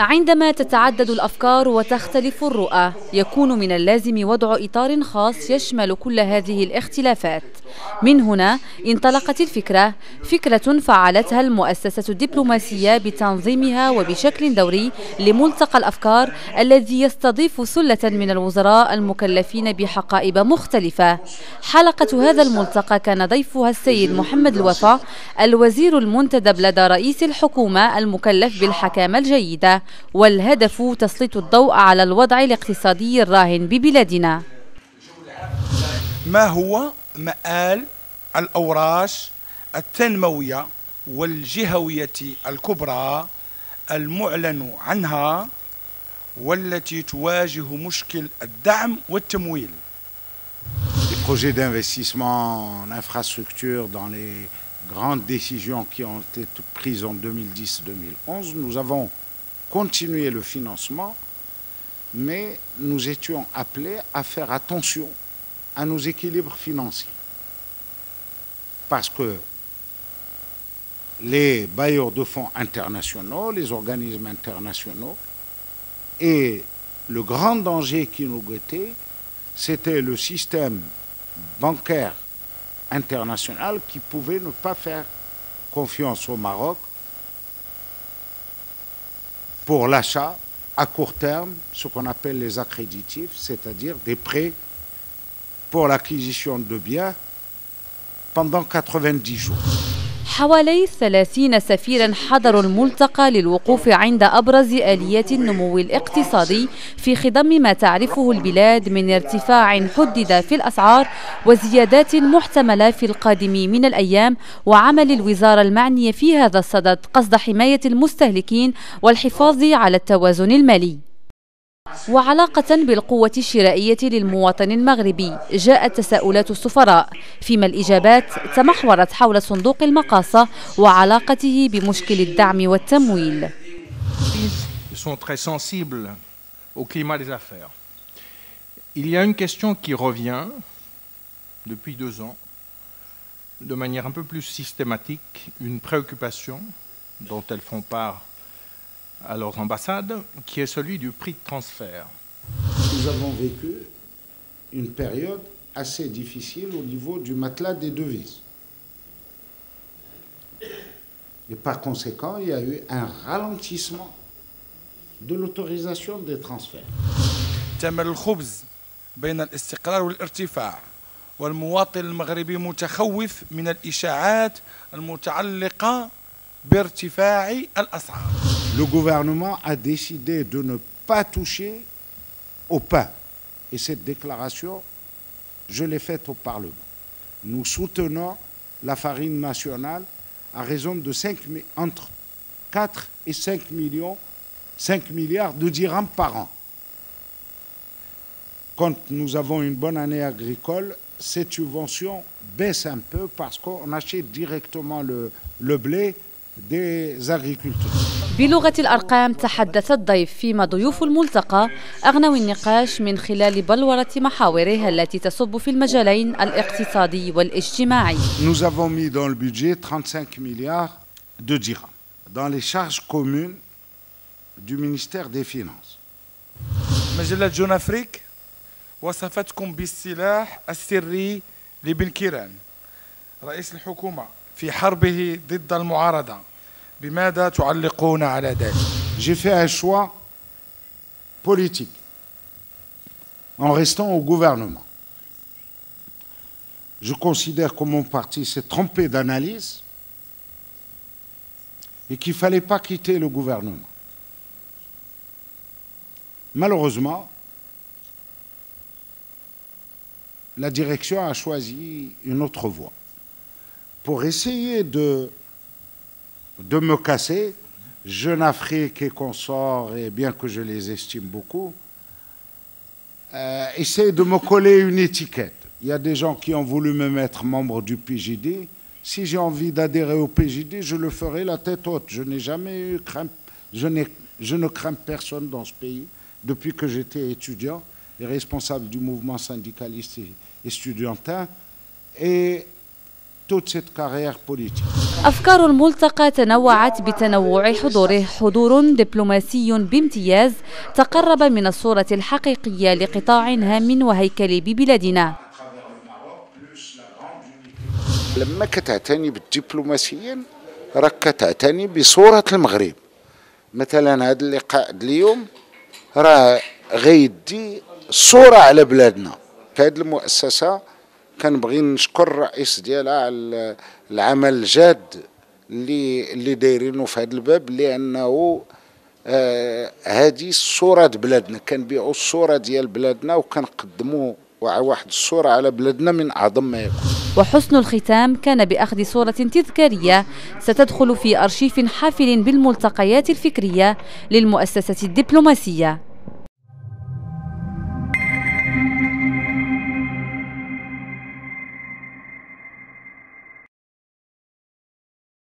عندما تتعدد الأفكار وتختلف الرؤى، يكون من اللازم وضع إطار خاص يشمل كل هذه الاختلافات. من هنا انطلقت الفكرة، فكرة فعلتها المؤسسة الدبلوماسية بتنظيمها وبشكل دوري لملتقى الأفكار الذي يستضيف سلة من الوزراء المكلفين بحقائب مختلفة. حلقة هذا الملتقى كان ضيفها السيد محمد الوفا، الوزير المنتدب لدى رئيس الحكومة المكلف بالحكامة الجيدة، والهدف تسليط الضوء على الوضع الاقتصادي الراهن ببلادنا. ما هو مآل الأوراش التنموية والجهوية الكبرى المعلن عنها والتي تواجه مشكل الدعم والتمويل؟ Les projets d'investissement en infrastructure dans les grandes décisions qui ont été prises en 2010-2011, nous avons continué le financement, mais nous étions appelés à faire attention à nos équilibres financiers. Parce que les bailleurs de fonds internationaux, les organismes internationaux, et le grand danger qui nous guettait, c'était le système bancaire international qui pouvait ne pas faire confiance au Maroc pour l'achat à court terme, ce qu'on appelle les accréditifs, c'est-à-dire des prêts pour l'acquisition de biens pendant 90 jours. حوالي 30 سفيرا حضروا الملتقى للوقوف عند أبرز آليات النمو الاقتصادي في خضم ما تعرفه البلاد من ارتفاع حدد في الأسعار وزيادات محتملة في القادم من الأيام، وعمل الوزارة المعنية في هذا الصدد قصد حماية المستهلكين والحفاظ على التوازن المالي. وعلاقة بالقوة الشرائية للمواطن المغربي، جاءت تساؤلات السفراء، فيما الإجابات تمحورت حول صندوق المقاصة وعلاقته بمشكل الدعم والتمويل. Ils sont très sensibles au climat des affaires. Il y a une question qui revient depuis 2 ans, de manière un peu plus systématique, une préoccupation dont elles font part à leurs ambassades, qui est celui du prix de transfert. Nous avons vécu une période assez difficile au niveau du matelas des devises. Et par conséquent, il y a eu un ralentissement de l'autorisation des transferts. تمر الخبز بين الاستقرار والارتفاع، والمواطن المغربي متخوف من الإشاعات المتعلقة بارتفاع الأسعار. Le gouvernement a décidé de ne pas toucher au pain. Et cette déclaration, je l'ai faite au Parlement. Nous soutenons la farine nationale à raison de entre 4 et 5 milliards de dirhams par an. Quand nous avons une bonne année agricole, cette subvention baisse un peu parce qu'on achète directement le blé des agriculteurs. بلغة الأرقام تحدث الضيف، فيما ضيوف الملتقى أغنوا النقاش من خلال بلورة محاوره التي تصب في المجالين الاقتصادي والاجتماعي. Nous avons mis dans le budget 35 milliards de dirhams dans les charges communes du ministère des Finances. مجلة جون أفريك وصفتكم بالسلاح السري لبن كيران رئيس الحكومة في حربه ضد المعارضة. بماذا تعلقون على ذلك؟ J'ai fait un choix politique en restant au gouvernement. Je considère que mon parti s'est trompé d'analyse et qu'il ne fallait pas quitter le gouvernement. Malheureusement, la direction a choisi une autre voie. Pour essayer de me casser, Jeune Afrique et consorts, et bien que je les estime beaucoup, essaient de me coller une étiquette. Il y a des gens qui ont voulu me mettre membre du PJD. Si j'ai envie d'adhérer au PJD, je le ferai la tête haute. Je n'ai jamais eu je ne crains personne dans ce pays. Depuis que j'étais étudiant et responsable du mouvement syndicaliste et estudiantin, et toute cette carrière politique. أفكار الملتقى تنوعت بتنوع حضوره، حضور دبلوماسي بامتياز تقرب من الصورة الحقيقية لقطاع هام وهيكلي ببلادنا. لما كتعتني بالدبلوماسيين راك كتعتني بصورة المغرب. مثلا هذا اللقاء اليوم راه غيدي الصورة على بلادنا. في هذه المؤسسة كنبغي نشكر الرئيس ديالها على العمل الجاد اللي دايرينه في هذا الباب، لأنه هذه الصورة ديال بلادنا، كنبيعوا الصورة ديال بلادنا وكنقدموا واحد الصورة على بلادنا من أعظم ما يكون. وحسن الختام كان بأخذ صورة تذكارية ستدخل في أرشيف حافل بالملتقيات الفكرية للمؤسسة الدبلوماسية.